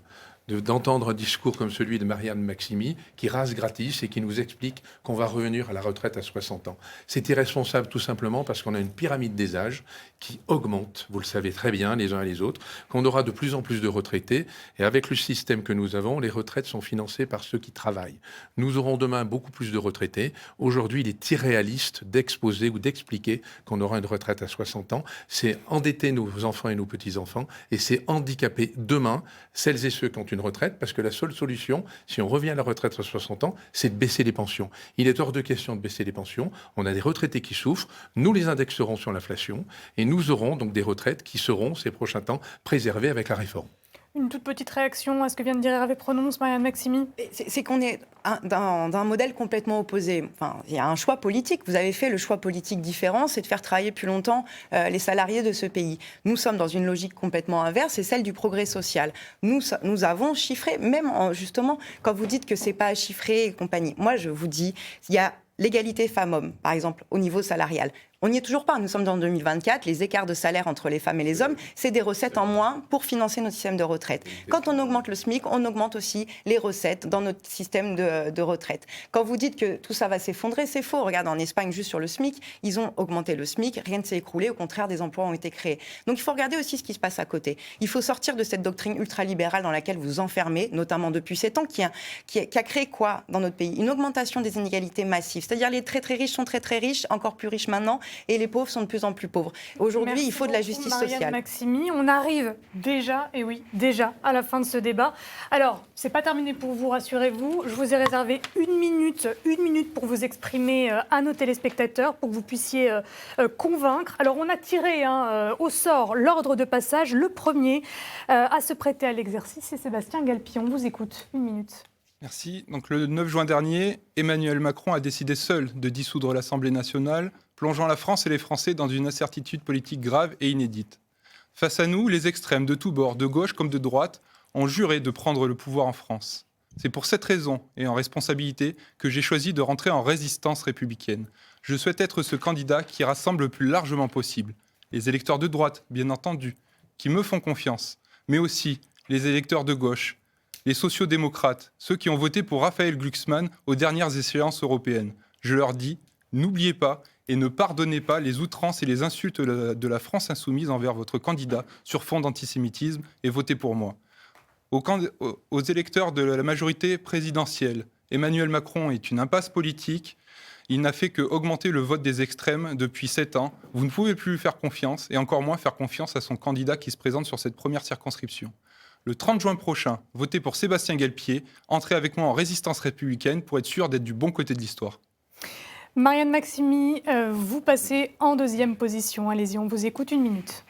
E: d'entendre un discours comme celui de Marianne Maximi, qui rase gratis et qui nous explique qu'on va revenir à la retraite à 60 ans. C'est irresponsable tout simplement parce qu'on a une pyramide des âges qui augmente, vous le savez très bien, les uns et les autres, qu'on aura de plus en plus de retraités. Et avec le système que nous avons, les retraites sont financées par ceux qui travaillent. Nous aurons demain beaucoup plus de retraités. Aujourd'hui, il est irréaliste d'exposer ou d'expliquer qu'on aura une retraite à 60 ans. C'est endetter nos enfants et nos petits-enfants et c'est handicaper demain celles et ceux qui ont une retraite, parce que la seule solution, si on revient à la retraite à 60 ans, c'est de baisser les pensions. Il est hors de question de baisser les pensions. On a des retraités qui souffrent. Nous les indexerons sur l'inflation et nous aurons donc des retraites qui seront, ces prochains temps, préservées avec la réforme.
A: Une toute petite réaction à ce que vient de dire Hervé Prononce, Marianne Maximi.
B: C'est qu'on est dans un modèle complètement opposé. Enfin, il y a un choix politique. Vous avez fait le choix politique différent, c'est de faire travailler plus longtemps les salariés de ce pays. Nous sommes dans une logique complètement inverse, c'est celle du progrès social. Nous avons chiffré, même justement, quand vous dites que c'est pas chiffré et compagnie. Moi, je vous dis, il y a l'égalité femmes-hommes, par exemple, au niveau salarial. On n'y est toujours pas. Nous sommes dans 2024. Les écarts de salaire entre les femmes et les hommes, c'est des recettes en moins pour financer notre système de retraite. Quand on augmente le SMIC, on augmente aussi les recettes dans notre système de retraite. Quand vous dites que tout ça va s'effondrer, c'est faux. Regardez, en Espagne, juste sur le SMIC, ils ont augmenté le SMIC, rien ne s'est écroulé. Au contraire, des emplois ont été créés. Donc il faut regarder aussi ce qui se passe à côté. Il faut sortir de cette doctrine ultralibérale dans laquelle vous enfermez, notamment depuis 7 ans, qui a créé quoi dans notre pays? Une augmentation des inégalités massives. C'est-à-dire les très très riches sont très très riches, encore plus riches maintenant, et les pauvres sont de plus en plus pauvres. Aujourd'hui, il faut de la justice
A: Marianne
B: sociale.
A: Maximi, on arrive déjà, et oui, déjà à la fin de ce débat. Alors, c'est pas terminé pour vous, rassurez-vous. Je vous ai réservé une minute pour vous exprimer à nos téléspectateurs, pour que vous puissiez convaincre. Alors, on a tiré au sort l'ordre de passage. Le premier à se prêter à l'exercice, c'est Sébastien Galpier. On vous écoute. Une minute.
C: Merci. Donc, le 9 juin dernier, Emmanuel Macron a décidé seul de dissoudre l'Assemblée nationale, plongeant la France et les Français dans une incertitude politique grave et inédite. Face à nous, les extrêmes de tous bords, de gauche comme de droite, ont juré de prendre le pouvoir en France. C'est pour cette raison et en responsabilité que j'ai choisi de rentrer en résistance républicaine. Je souhaite être ce candidat qui rassemble le plus largement possible les électeurs de droite, bien entendu, qui me font confiance, mais aussi les électeurs de gauche, les sociodémocrates, ceux qui ont voté pour Raphaël Glucksmann aux dernières échéances européennes. Je leur dis, n'oubliez pas et ne pardonnez pas les outrances et les insultes de la France insoumise envers votre candidat sur fond d'antisémitisme et votez pour moi. Aux électeurs de la majorité présidentielle, Emmanuel Macron est une impasse politique. Il n'a fait qu'augmenter le vote des extrêmes depuis 7 ans. Vous ne pouvez plus lui faire confiance, et encore moins faire confiance à son candidat qui se présente sur cette première circonscription. Le 30 juin prochain, votez pour Sébastien Guelpier. Entrez avec moi en résistance républicaine pour être sûr d'être du bon côté de l'histoire.
A: Marianne Maksimy, vous passez en deuxième position. Allez-y, on vous écoute 1 minute.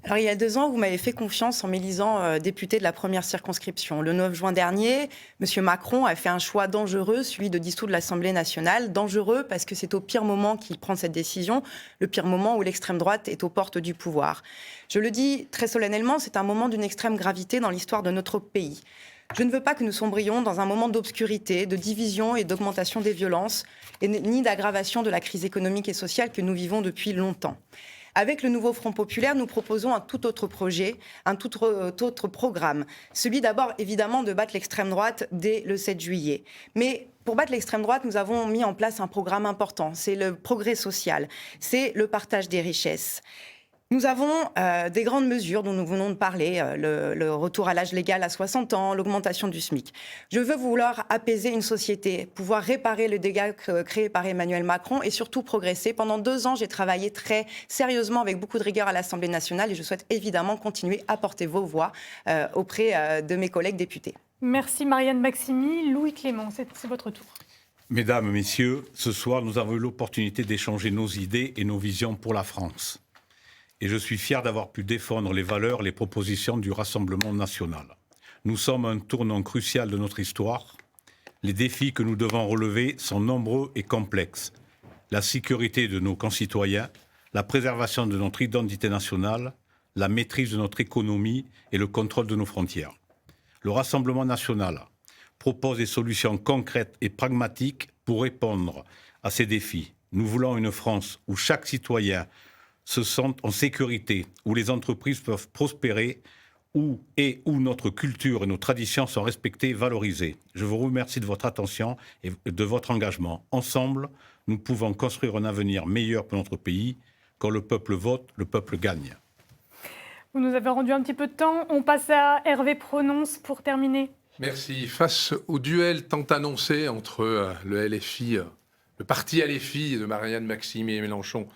B: Alors, il y a 2 ans, vous m'avez fait confiance en m'élisant député de la première circonscription. Le 9 juin dernier, M. Macron a fait un choix dangereux, celui de dissoudre l'Assemblée nationale. Dangereux parce que c'est au pire moment qu'il prend cette décision, le pire moment où l'extrême droite est aux portes du pouvoir. Je le dis très solennellement, c'est un moment d'une extrême gravité dans l'histoire de notre pays. Je ne veux pas que nous sombrions dans un moment d'obscurité, de division et d'augmentation des violences, ni d'aggravation de la crise économique et sociale que nous vivons depuis longtemps. Avec le nouveau Front populaire, nous proposons un tout autre projet, un tout autre programme. Celui d'abord, évidemment, de battre l'extrême droite dès le 7 juillet. Mais pour battre l'extrême droite, nous avons mis en place un programme important. C'est le progrès social, c'est le partage des richesses. Nous avons des grandes mesures dont nous venons de parler, le retour à l'âge légal à 60 ans, l'augmentation du SMIC. Je veux vouloir apaiser une société, pouvoir réparer le dégât créé par Emmanuel Macron et surtout progresser. Pendant 2 ans, j'ai travaillé très sérieusement avec beaucoup de rigueur à l'Assemblée nationale et je souhaite évidemment continuer à porter vos voix auprès de mes collègues députés.
A: Merci Marianne Maksimy. Louis Clément, c'est votre tour.
D: Mesdames, Messieurs, ce soir, nous avons eu l'opportunité d'échanger nos idées et nos visions pour la France. Et je suis fier d'avoir pu défendre les valeurs, les propositions du Rassemblement national. Nous sommes à un tournant crucial de notre histoire. Les défis que nous devons relever sont nombreux et complexes. La sécurité de nos concitoyens, la préservation de notre identité nationale, la maîtrise de notre économie et le contrôle de nos frontières. Le Rassemblement national propose des solutions concrètes et pragmatiques pour répondre à ces défis. Nous voulons une France où chaque citoyen se sentent en sécurité, où les entreprises peuvent prospérer, où notre culture et nos traditions sont respectées et valorisées. Je vous remercie de votre attention et de votre engagement. Ensemble, nous pouvons construire un avenir meilleur pour notre pays. Quand le peuple vote, le peuple gagne.
A: Vous nous avez rendu un petit peu de temps. On passe à Hervé Prononce pour terminer.
E: Merci. Face au duel tant annoncé entre le LFI, le parti LFI de Marianne Maksimy et Mélenchon,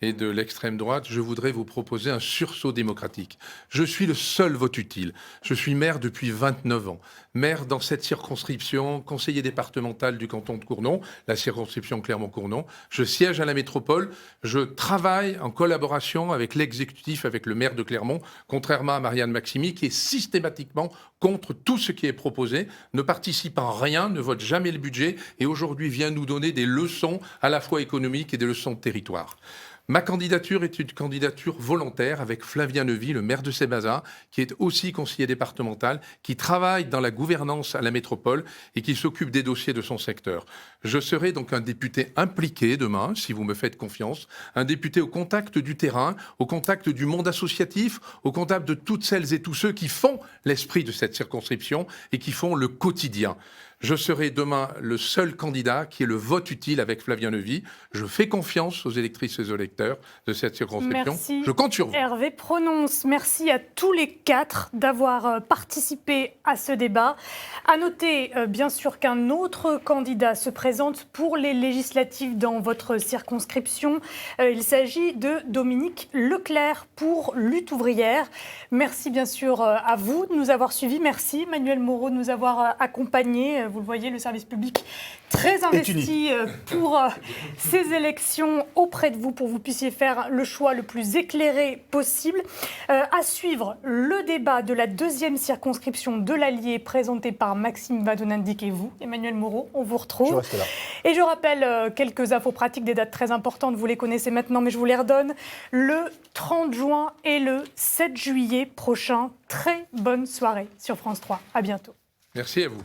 E: et de l'extrême droite, je voudrais vous proposer un sursaut démocratique. Je suis le seul vote utile. Je suis maire depuis 29 ans. Maire dans cette circonscription, conseiller départemental du canton de Cournon, la circonscription Clermont-Cournon. Je siège à la métropole. Je travaille en collaboration avec l'exécutif, avec le maire de Clermont, contrairement à Marianne Maksimy, qui est systématiquement contre tout ce qui est proposé, ne participe en rien, ne vote jamais le budget, et aujourd'hui vient nous donner des leçons à la fois économiques et des leçons de territoire. Ma candidature est une candidature volontaire avec Flavien Neuvy, le maire de Sébaza, qui est aussi conseiller départemental, qui travaille dans la gouvernance à la métropole et qui s'occupe des dossiers de son secteur. Je serai donc un député impliqué demain, si vous me faites confiance, un député au contact du terrain, au contact du monde associatif, au contact de toutes celles et tous ceux qui font l'esprit de cette circonscription et qui font le quotidien. Je serai demain le seul candidat qui est le vote utile avec Flavien Neuvy. Je fais confiance aux électrices et aux électeurs de cette circonscription.
A: Merci.
E: Je compte sur vous.
A: Hervé Prononce, merci à tous les 4 d'avoir participé à ce débat. À noter, bien sûr, qu'un autre candidat se présente pour les législatives dans votre circonscription. Il s'agit de Dominique Leclerc pour Lutte ouvrière. Merci bien sûr à vous de nous avoir suivis. Merci Emmanuel Moreau de nous avoir accompagnés. vous le voyez, le service public très investi pour ces élections auprès de vous, pour que vous puissiez faire le choix le plus éclairé possible. À suivre, le débat de la deuxième circonscription de l'Allier présenté par Maxime Vadonendik et vous, Emmanuel Moreau. On vous retrouve.
F: Je reste là.
A: Et je rappelle quelques infos pratiques, des dates très importantes, vous les connaissez maintenant, mais je vous les redonne. Le 30 juin et le 7 juillet prochain. Très bonne soirée sur France 3. À bientôt.
E: Merci à vous.